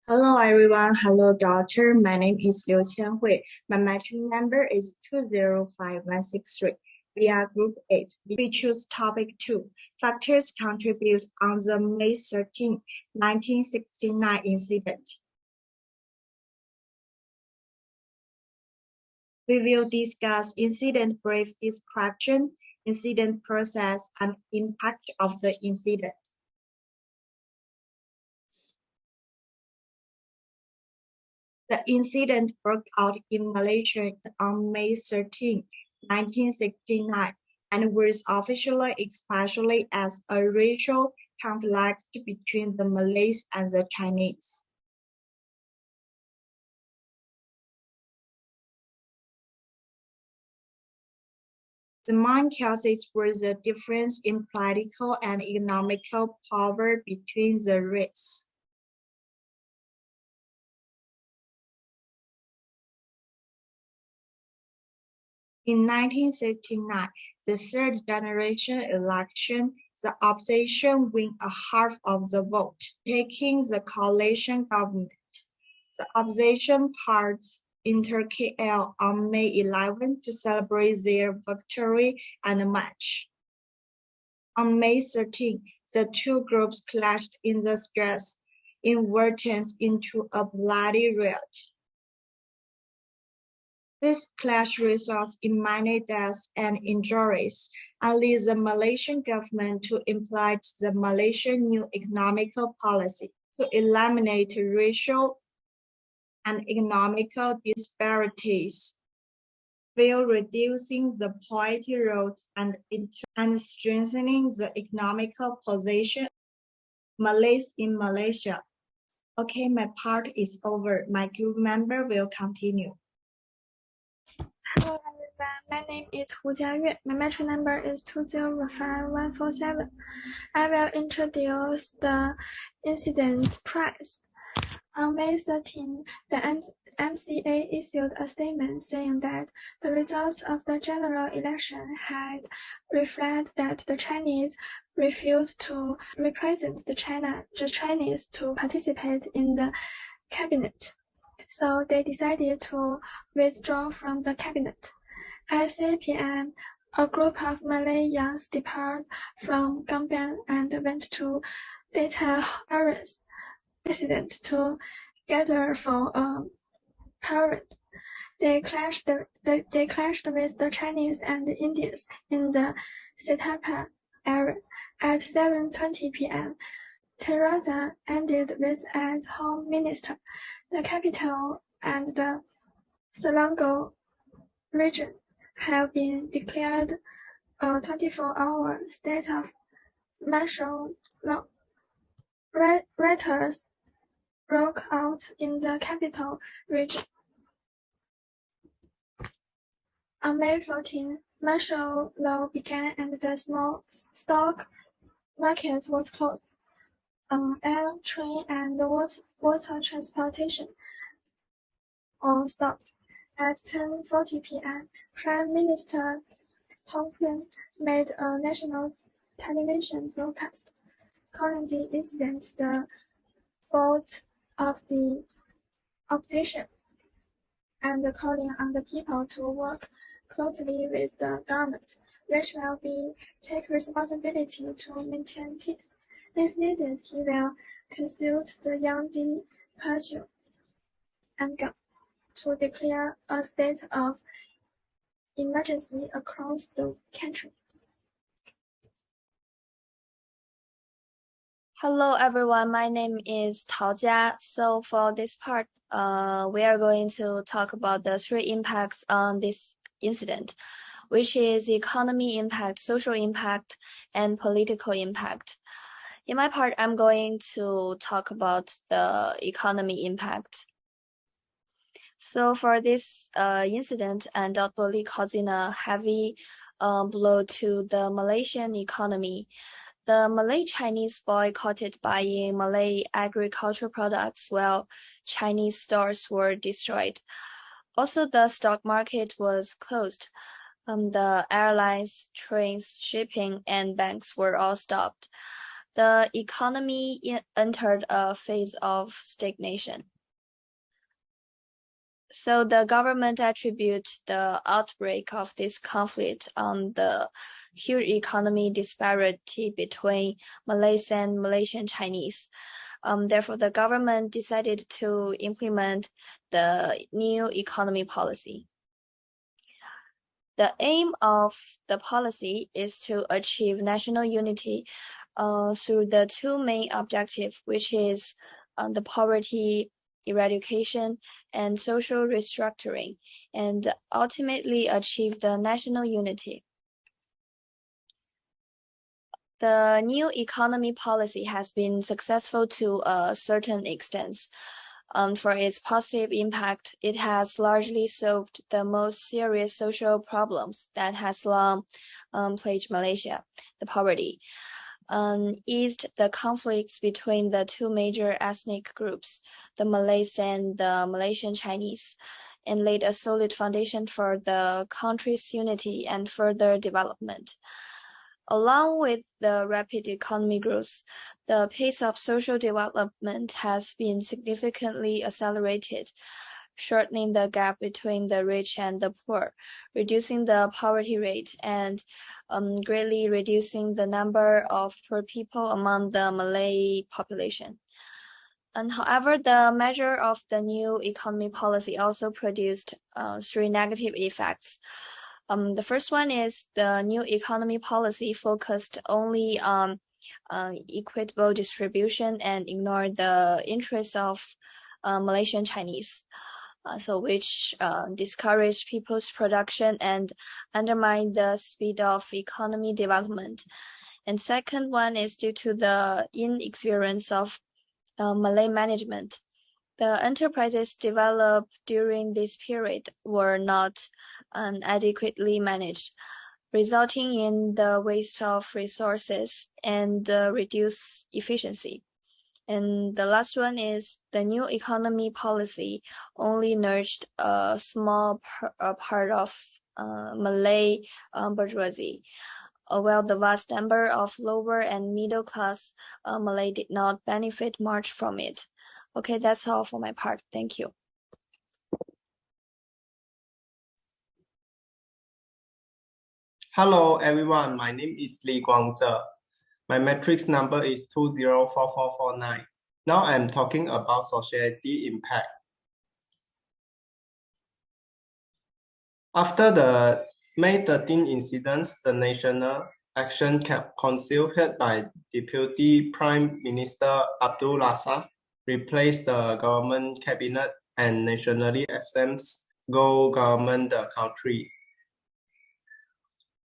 Hello everyone. Hello doctor. My name is Liu Qianhui. My matching number is 205163. We are group 8. We choose topic 2. Factors contribute on the May 13, 1969 incident. We will discuss incident brief description, incident process, and impact of the incident. The incident broke out in Malaysia on May 13, 1969, and was officially expressed as a racial conflict between the Malays and the Chinese. The main causes were the difference in political and economical power between the races. In 1969, the third generation election, the opposition won a half of the vote, taking the coalition government. The opposition parties entered KL on May 11 to celebrate their victory and march. On May 13, the two groups clashed in the streets, inverting into a bloody riot. This clash results in many deaths and injuries, and leads the Malaysian government to implement the Malaysian new economical policy to eliminate racial and economical disparities, while reducing the poverty rate and strengthening the economical position of Malays in Malaysia. Okay, my part is over. My group member will continue. Hello everyone, my name is Hu Jiayue. My matching number is 205147. I will introduce the incident price. On May 13, the MCA issued a statement saying that the results of the general election had reflected that the Chinese refused to represent the Chinese to participate in the cabinet. So they decided to withdraw from the cabinet. At 6 p.m., a group of Malay youths departed from Gambian and went to Data Paris resident to gather for a parade. They clashed with the Chinese and the Indians in the Setapa area. At 7:20 p.m., Theresa ended with as Home Minister. The capital and the Selangor region have been declared a 24-hour state of martial law. Riots broke out in the capital region. On May 14, martial law began and the small stock market was closed. Air, train, and water transportation all stopped. At 10:40 p.m., Prime Minister Thongping made a national television broadcast, calling the incident the fault of the opposition, and calling on the people to work closely with the government, which will take responsibility to maintain peace. If needed, he will consult the Yangtze Persian and to declare a state of emergency across the country. Hello everyone, my name is Tao Jia. So for this part, we are going to talk about the three impacts on this incident, which is economy impact, social impact, and political impact. In my part, I'm going to talk about the economy impact. So for this incident, undoubtedly causing a heavy blow to the Malaysian economy. The Malay Chinese boycotted buying Malay agricultural products while Chinese stores were destroyed. Also, the stock market was closed. The airlines, trains, shipping, and banks were all stopped. the economy entered a phase of stagnation. So the government attribute the outbreak of this conflict on the huge economy disparity between Malays and Malaysian Chinese. Therefore, the government decided to implement the new economy policy. The aim of the policy is to achieve national unity through the two main objectives, which is the poverty eradication and social restructuring, and ultimately achieve the national unity. The new economy policy has been successful to a certain extent. For its positive impact, it has largely solved the most serious social problems that has long plagued Malaysia, the poverty, eased the conflicts between the two major ethnic groups, the Malays and the Malaysian Chinese, and laid a solid foundation for the country's unity and further development. Along with the rapid economic growth, the pace of social development has been significantly accelerated, shortening the gap between the rich and the poor, reducing the poverty rate, and greatly reducing the number of poor people among the Malay population. And however, the measure of the new economy policy also produced three negative effects. The first one is the new economy policy focused only on equitable distribution and ignored the interests of Malaysian Chinese, which discouraged people's production and undermined the speed of economy development. And second one is due to the inexperience of Malay management. The enterprises developed during this period were not adequately managed, resulting in the waste of resources and reduced efficiency. And the last one is the new economy policy only nurtured a small part of Malay bourgeoisie, while the vast number of lower and middle class Malay did not benefit much from it. Okay, that's all for my part. Thank you. Hello everyone, my name is Li Guangzhe. My matrix number is 204449. Now I'm talking about society impact. After the May 13 incidents, the National Action Council head by Deputy Prime Minister Abdul Razak replaced the government cabinet and nationally exempts government the country,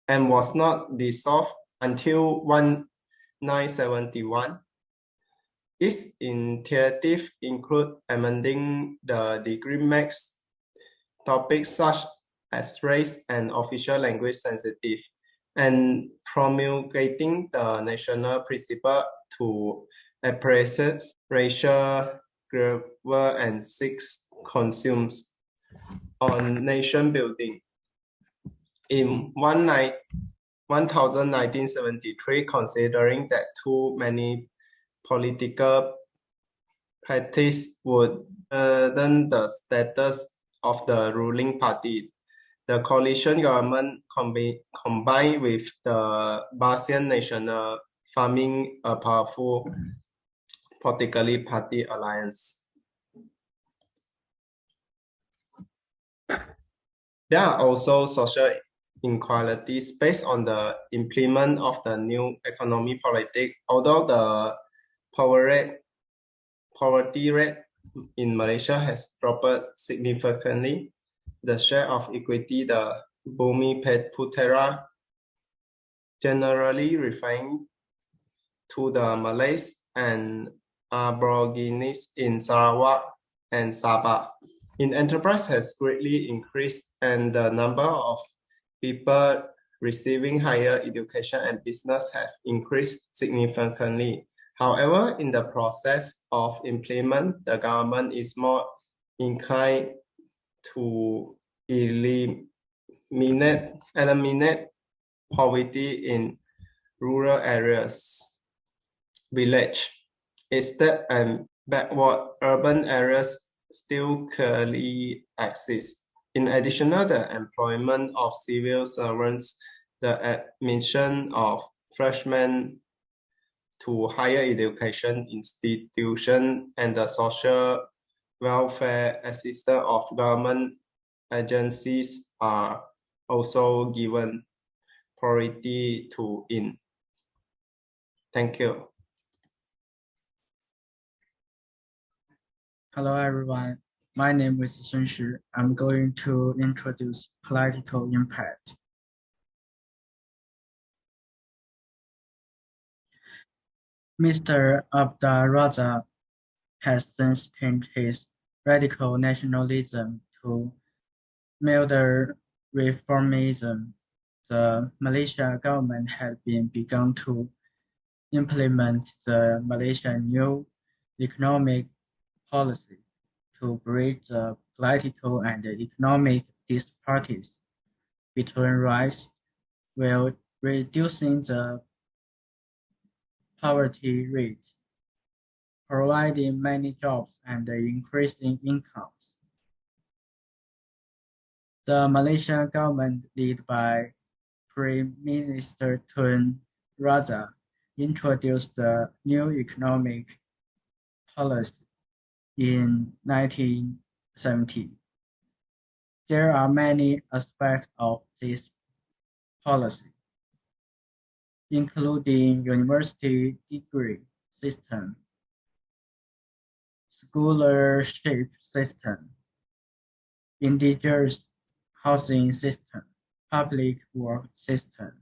and was not dissolved until 1971. Its initiatives include amending the decree topics such as race and official language sensitive, and promulgating the national principle to appraise racial, global, and sex consumes on nation building. In 1973, considering that too many political parties would burden the status of the ruling party, the coalition government combined with the Basian National forming a powerful political party alliance. There are also social inequalities based on the implement of the new economic policy. Although the poverty rate in Malaysia has dropped significantly, the share of equity, the Bumi Putera, generally referring to the Malays and Aborigines in Sarawak and Sabah, in enterprise has greatly increased, and the number of people receiving higher education and business have increased significantly. However, in the process of implement, the government is more inclined to eliminate poverty in rural areas. village. Instead, and backward urban areas still clearly exist. In addition, the employment of civil servants, the admission of freshmen to higher education institutions, and the social welfare assistance of government agencies are also given priority to in. Thank you. Hello everyone, my name is Sun Shi. I'm going to introduce political impact. Mr. Abdul Razak has since changed his radical nationalism to milder reformism. The Malaysia government had begun to implement the Malaysian new economic policy to bridge the political and economic disparities between races while reducing the poverty rate, providing many jobs and increasing incomes. The Malaysian government, led by Prime Minister Tun Razak, introduced the new economic policy in 1970. There are many aspects of this policy, including university degree system, scholarship system, indigenous housing system, public work system.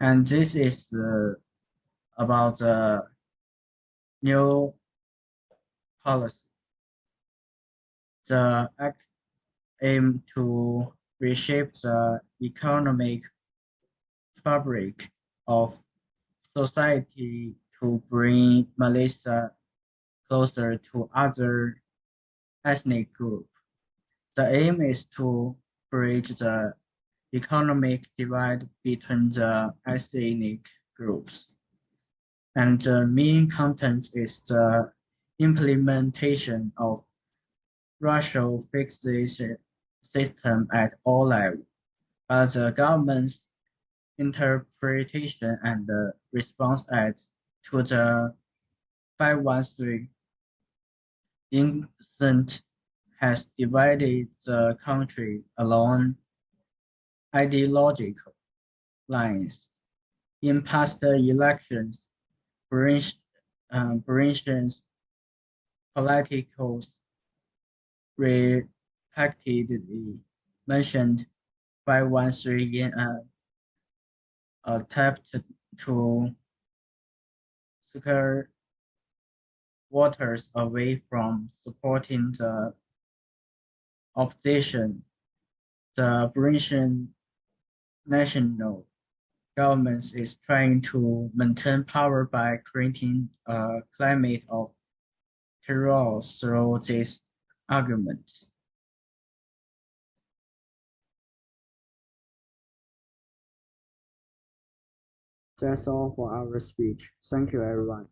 And this is about the new policy. The act aims to reshape the economic fabric of society to bring Malaysia closer to other ethnic groups. The aim is to bridge the economic divide between the ethnic groups. And the main content is the implementation of racial fixation system at all levels. But the government's interpretation and the response to the 513 incident has divided the country along ideological lines. In past elections, British politicals repeatedly mentioned 513 in an attempt to scare voters away from supporting the opposition. The British national government is trying to maintain power by creating a climate of terror through this argument. That's all for our speech. Thank you, everyone.